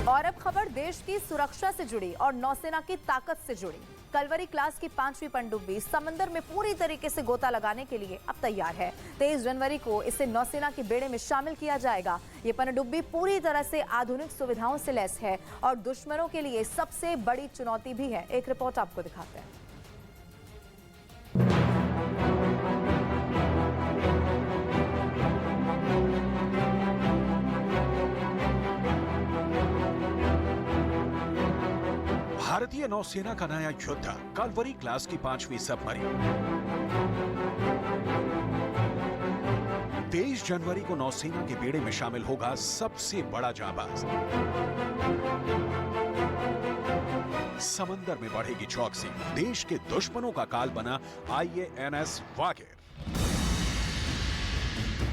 और अब खबर देश की सुरक्षा से जुड़ी और नौसेना की ताकत से जुड़ी। कलवरी क्लास की 5वीं पनडुब्बी समंदर में पूरी तरीके से गोता लगाने के लिए अब तैयार है। 23 जनवरी को इसे नौसेना के बेड़े में शामिल किया जाएगा। ये पनडुब्बी पूरी तरह से आधुनिक सुविधाओं से लैस है और दुश्मनों के लिए सबसे बड़ी चुनौती भी है। एक रिपोर्ट आपको दिखाते हैं। भारतीय नौसेना का नया योद्धा कलवरी क्लास की 5वीं सबमरीन। 23 जनवरी को नौसेना के बेड़े में शामिल होगा सबसे बड़ा जाबाज। समंदर में बढ़ेगी चौकसी। देश के दुश्मनों का काल बना IANS वागीर।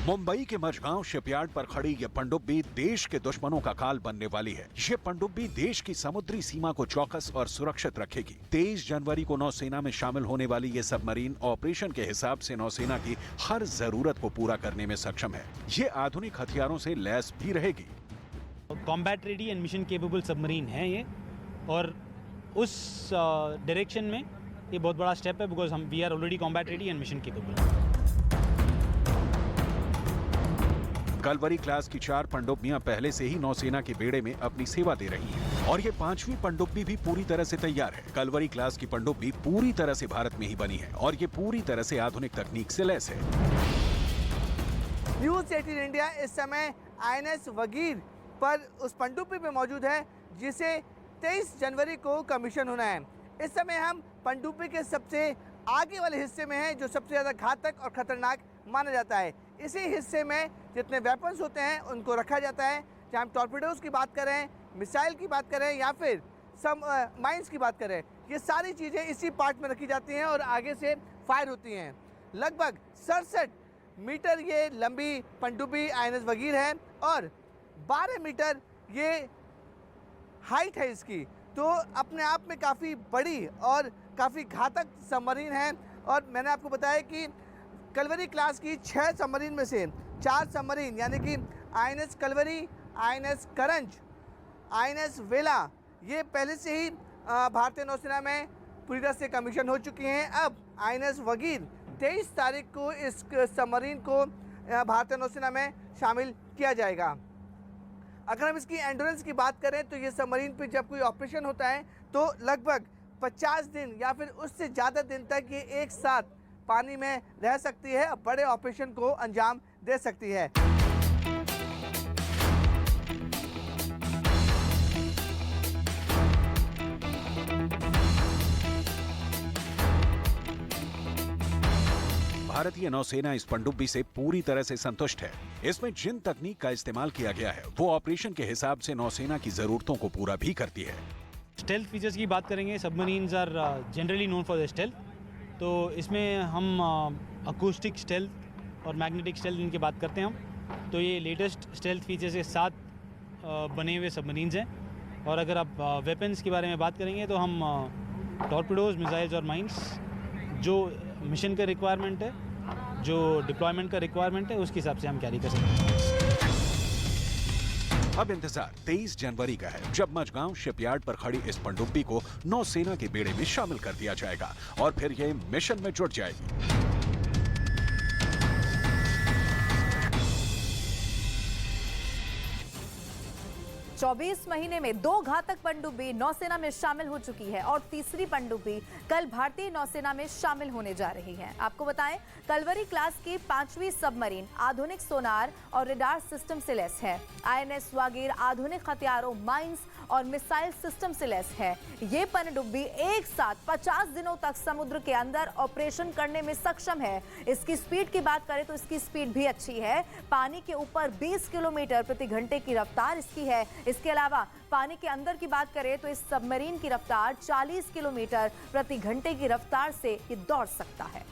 मुंबई के मझगांव शिपयार्ड पर खड़ी यह पनडुब्बी देश के दुश्मनों का काल बनने वाली है। ये पनडुब्बी देश की समुद्री सीमा को चौकस और सुरक्षित रखेगी। 23 जनवरी को नौसेना में शामिल होने वाली ये सबमरीन ऑपरेशन के हिसाब से नौसेना की हर जरूरत को पूरा करने में सक्षम है। ये आधुनिक हथियारों से लैस भी रहेगी। Combat ready and mission capable submarine है ये, और उस डायरेक्शन में ये बहुत बड़ा स्टेप है, because we are already combat ready and mission capable. Kalvari class की 4 पनडुब्बियां पहले से ही नौसेना के बेड़े में अपनी सेवा दे रही हैं और ये 5वीं पनडुब्बी भी पूरी तरह से तैयार है। कलवरी क्लास की पनडुब्बी पूरी तरह से भारत में ही बनी है और ये पूरी तरह से आधुनिक तकनीक से लैस है। न्यूज़ 18 इंडिया इस समय INS वागीर पर उस पनडुब्बी पे मौजूद है जिसे 23 जनवरी को कमीशन होना है। इस समय हम पनडुब्बी के सबसे आगे वाले हिस्से में हैं, जो सबसे ज़्यादा घातक और खतरनाक माना जाता है। इसी हिस्से में जितने वेपन्स होते हैं उनको रखा जाता है। चाहे हम टॉर्पीडोज की बात करें, मिसाइल की बात करें या फिर माइंस की बात करें, ये सारी चीज़ें इसी पार्ट में रखी जाती हैं और आगे से फायर होती हैं। लगभग 67 मीटर ये लंबी पनडुब्बी INS वागीर है और 12 मीटर ये हाइट है इसकी। तो अपने आप में काफ़ी बड़ी और काफ़ी घातक सबमरीन है। और मैंने आपको बताया कि कलवरी क्लास की 6 सबमरीन में से 4 सबमरीन यानी कि INS कलवरी, INS करंज, INS वेला, ये पहले से ही भारतीय नौसेना में पूरी तरह से कमीशन हो चुकी हैं। अब INS वागीर 23 तारीख को इस सबमरीन को भारतीय नौसेना में शामिल किया जाएगा। अगर हम इसकी एंड्योरेंस की बात करें तो ये सबमरीन पे जब कोई ऑपरेशन होता है तो लगभग 50 दिन या फिर उससे ज़्यादा दिन तक ये एक साथ पानी में रह सकती है, बड़े ऑपरेशन को अंजाम दे सकती है। भारतीय नौसेना इस पनडुब्बी से पूरी तरह से संतुष्ट है। इसमें जिन तकनीक का इस्तेमाल किया गया है वो ऑपरेशन के हिसाब से नौसेना की जरूरतों को पूरा भी करती है। स्टेल्थ फीचर्स की बात करेंगे, submarines are generally known for the stealth. तो इसमें हम अकूस्टिक स्टेल्थ और मैग्नेटिक स्टेल्थ इनकी बात करते हैं हम। तो ये लेटेस्ट स्टेल्थ फीचर्स के साथ बने हुए सबमरीन्स हैं। और अगर आप वेपन्स के बारे में बात करेंगे तो हम टॉर्पीडोज, मिसाइल्स और माइंस, जो मिशन का रिक्वायरमेंट है, जो डिप्लॉयमेंट का रिक्वायरमेंट है, उसके हिसाब से हम कैरी कर सकते हैं। अब इंतजार 23 जनवरी का है, जब मझगांव शिपयार्ड पर खड़ी इस पनडुब्बी को नौसेना के बेड़े में शामिल कर दिया जाएगा और फिर ये मिशन में जुट जाएगी। 24 महीने में 2 घातक पनडुब्बी नौसेना में शामिल हो चुकी है और तीसरी पनडुब्बी कल भारतीय नौसेना में शामिल होने जा रही है। आपको बताएं, कलवरी क्लास की 5वीं सबमरीन आधुनिक सोनार और रडार सिस्टम से लैस है। INS वागीर आधुनिक हथियारों, माइंस और मिसाइल सिस्टम से लैस है। ये पनडुब्बी एक साथ 50 दिनों तक समुद्र के अंदर ऑपरेशन करने में सक्षम है। इसकी स्पीड की बात करें तो इसकी स्पीड भी अच्छी है। पानी के ऊपर 20 किलोमीटर प्रति घंटे की रफ्तार इसकी है। इसके अलावा पानी के अंदर की बात करें तो इस सबमरीन की रफ्तार 40 किलोमीटर प्रति घंटे की रफ्तार से ये दौड़ सकता है।